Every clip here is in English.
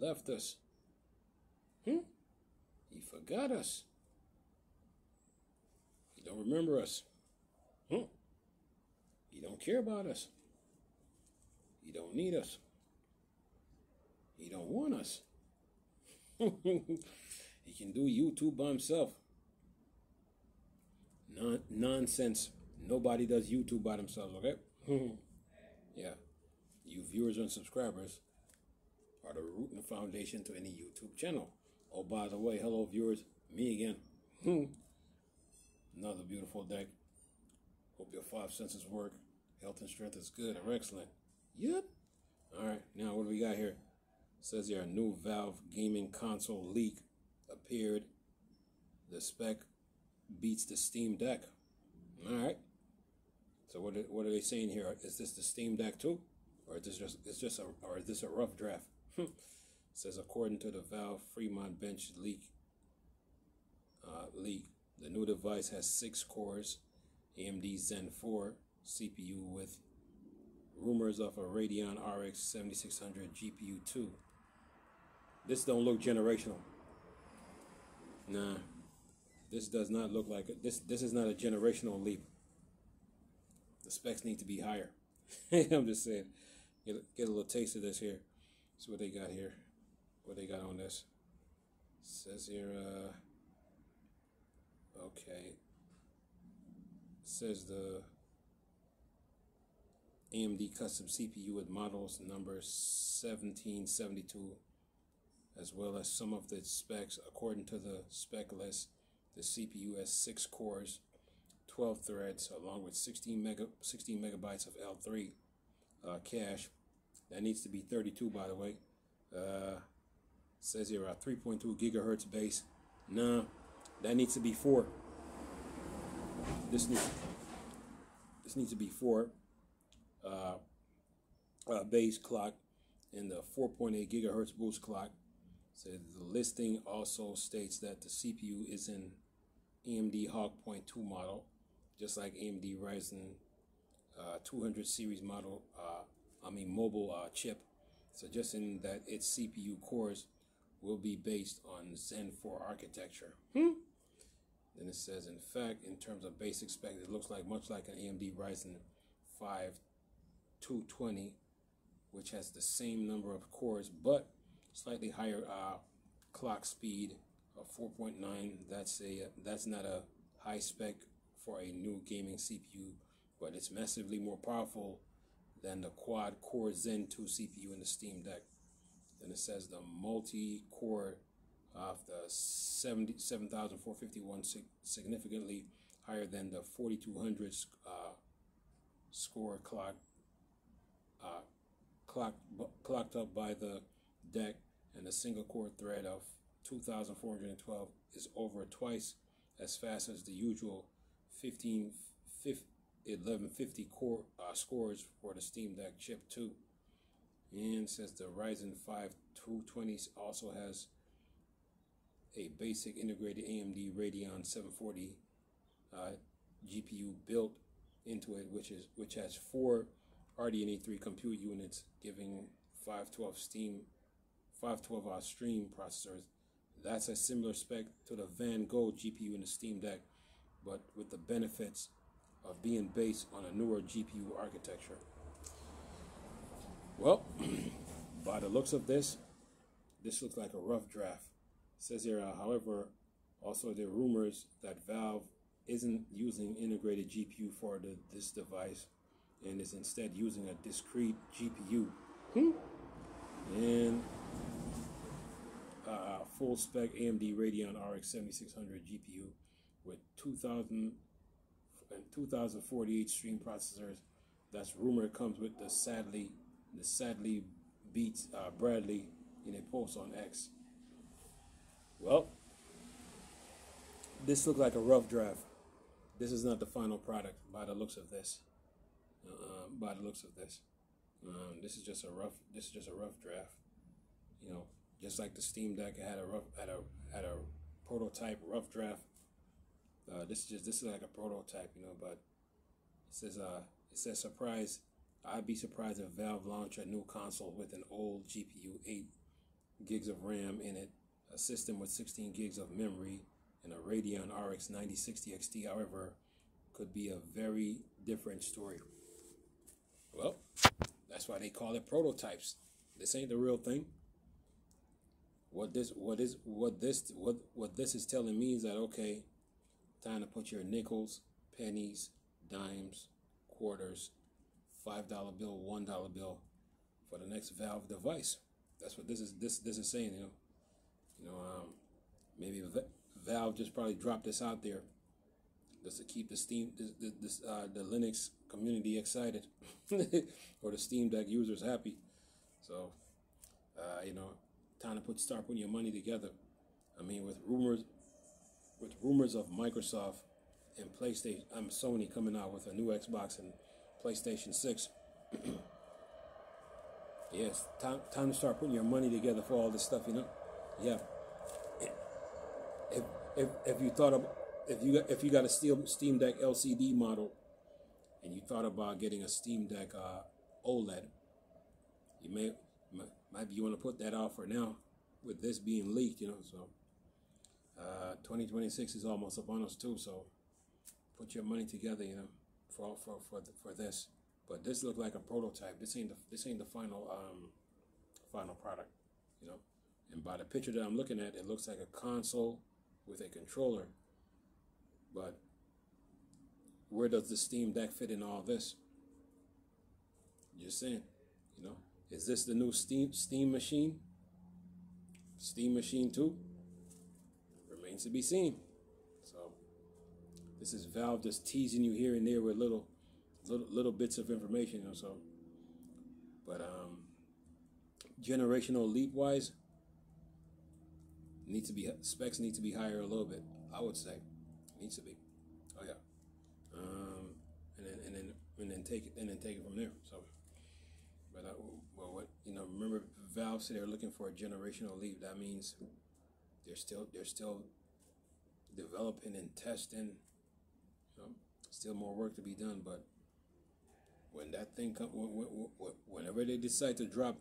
left us. He forgot us. He don't remember us. He don't care about us. He don't need us. He don't want us. He can do YouTube by himself. Nonsense. Nobody does YouTube by themselves, okay? Yeah. You viewers and subscribers are the root and foundation to any YouTube channel. Oh, by the way, hello viewers. Me again. Another beautiful deck. Hope your 5 senses work. Health and strength is good or excellent. Yep. Alright, now what do we got here? It says here a new Valve gaming console leak appeared. The spec beats the Steam Deck. Alright. So what are they saying here? Is this the Steam Deck too? Or is this a rough draft? It says according to the Valve Fremont bench leak, the new device has 6 cores, AMD Zen 4 CPU with rumors of a Radeon RX 7600 GPU 2. This don't look generational. Nah, this does not look like it. This is not a generational leap. The specs need to be higher. I'm just saying. Get a little taste of this here. See what they got here. What they got on this. It says here, okay. It says the AMD custom CPU with models number 1772, as well as some of the specs. According to the spec list, the CPU has 6 cores, 12 threads, along with 16 megabytes of L3 cache. That needs to be 32, by the way. Says here 3.2 gigahertz base. Nah, that needs to be 4. This needs to be 4 base clock and the 4.8 gigahertz boost clock. So the listing also states that the CPU is an AMD Hawk Point 2 model, just like AMD Ryzen 200 series model. Mobile chip, suggesting that its CPU cores will be based on Zen 4 architecture. Then it says, in fact, in terms of basic spec, it looks like much like an AMD Ryzen 5 220, which has the same number of cores but slightly higher clock speed of 4.9. That's not a high spec for a new gaming CPU, but it's massively more powerful than the quad-core Zen 2 CPU in the Steam Deck. Then it says the multi-core of the 7451 significantly higher than the 4200 score clocked up by the deck, and the single core thread of 2412 is over twice as fast as the usual 1150 core scores for the Steam Deck chip 2. And says the Ryzen 5 220 also has a basic integrated AMD Radeon 740 GPU built into it, which has 4 RDNA 3 compute units, giving 512 stream processors. That's a similar spec to the Van Gogh GPU in the Steam Deck, but with the benefits of being based on a newer GPU architecture. Well, by the looks of this looks like a rough draft. It says here, however, also there are rumors that Valve isn't using integrated GPU for this device and is instead using a discrete GPU. And full spec AMD Radeon RX 7600 GPU with 2048 stream processors. That's rumor comes with the sadly beats Bradley in a post on X. Well, this looks like a rough draft. This is not the final product by the looks of this. This is just a rough draft. You know, just like the Steam Deck had a prototype rough draft. This is like a prototype, you know. But it says surprise. I'd be surprised if Valve launched a new console with an old GPU 8 gigs of RAM in it, a system with 16 gigs of memory, and a Radeon RX 9060 XT, however, could be a very different story. Well, that's why they call it prototypes. This ain't the real thing. What this is telling me is that, okay, time to put your nickels, pennies, dimes, quarters, $5 bill, $1 bill for the next Valve device. That's what this is saying. Maybe Valve just probably dropped this out there just to keep the the Linux community excited, or the Steam Deck users happy. So, time to start putting your money together. I mean, with rumors of Microsoft and PlayStation, Sony coming out with a new Xbox and PlayStation 6. Yes, time to start putting your money together for all this stuff. Yeah. If you thought of if you got a Steam Deck LCD model and you thought about getting a Steam Deck OLED, you might be want to put that out for now with this being leaked. So 2026 is almost upon us too. So put your money together, for this. But this looked like a prototype. This ain't the final product, And by the picture that I'm looking at, it looks like a console with a controller. But where does the Steam Deck fit in all this? Just saying, is this the new Steam machine? Steam Machine 2? Remains to be seen. So this is Valve just teasing you here and there with little bits of information, So, but generational leap wise, specs need to be higher a little bit. I would say needs to be. Oh yeah. And then take it from there. So, but remember, Valve said they're looking for a generational leap. That means they're still developing and testing. Still more work to be done. But when that thing whenever they decide to drop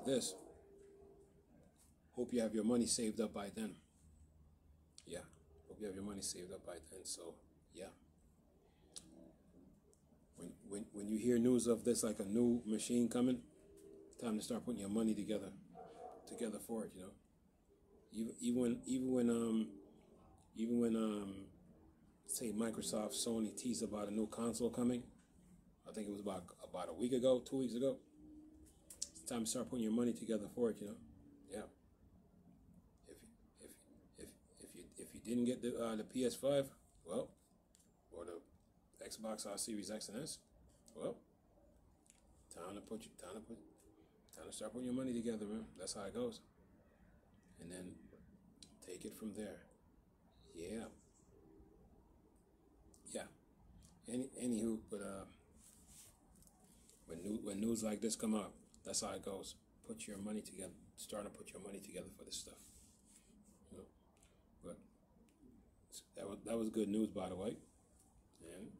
this, hope you have your money saved up by then. Yeah, hope you have your money saved up by then. So yeah. When you hear news of this, like a new machine coming, time to start putting your money together for it. Even when say Microsoft, Sony teased about a new console coming, I think it was about a week ago, 2 weeks ago. It's time to start putting your money together for it. Yeah. If you didn't get the PS5, well, or the Xbox Series X and S, well, time to start putting your money together, man. That's how it goes. And then take it from there. Yeah. Anywho, but when news like this come out, that's how it goes. Put your money together. Start to put your money together for this stuff. But that was good news, by the way. And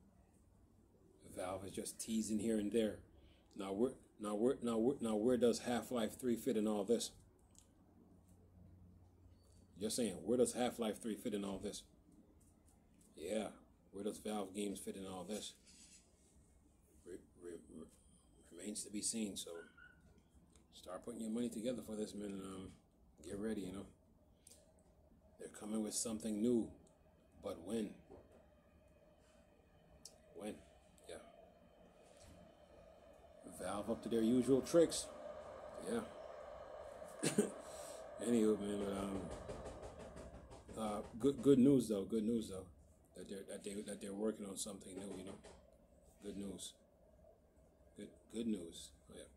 Valve is just teasing here and there. Now where does Half-Life 3 fit in all this? Just saying, where does Half-Life 3 fit in all this? Yeah, where does Valve Games fit in all this? Remains to be seen. So start putting your money together for this, man. Get ready, They're coming with something new, but when? When? Yeah. Valve up to their usual tricks. Yeah. Anywho, man, but good news though. Good news though. That they're working on something new. Good news. Good news. Oh, yeah.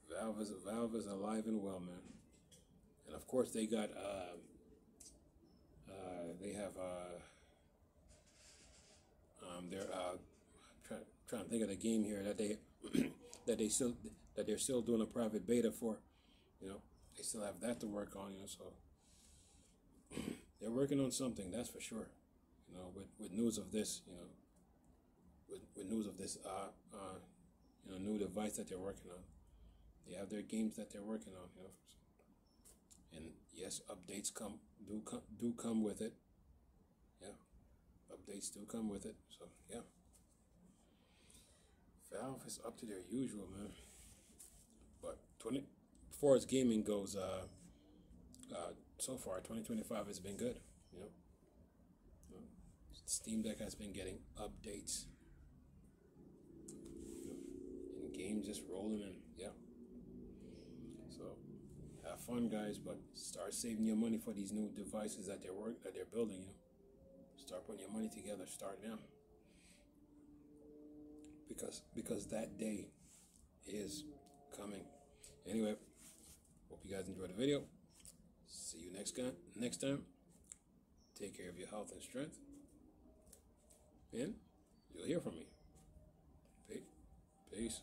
Valve is alive and well, man. And of course they got they're trying to think of the game here that they're still doing a private beta for. They still have that to work on. So they're working on something, that's for sure. With news of this, with news of this new device that they're working on. They have their games that they're working on, you know. And yes, updates do come with it. Yeah, updates do come with it. So yeah, Valve is up to their usual, man. But as far as gaming goes, so far 2025 has been good. You know, Steam Deck has been getting updates. And games just rolling in. Yeah. So have fun, guys, but start saving your money for these new devices that they're building. You know, start putting your money together. Start now, because that day is coming. Anyway, hope you guys enjoyed the video. See you next time. Take care of your health and strength, and you'll hear from me. Peace.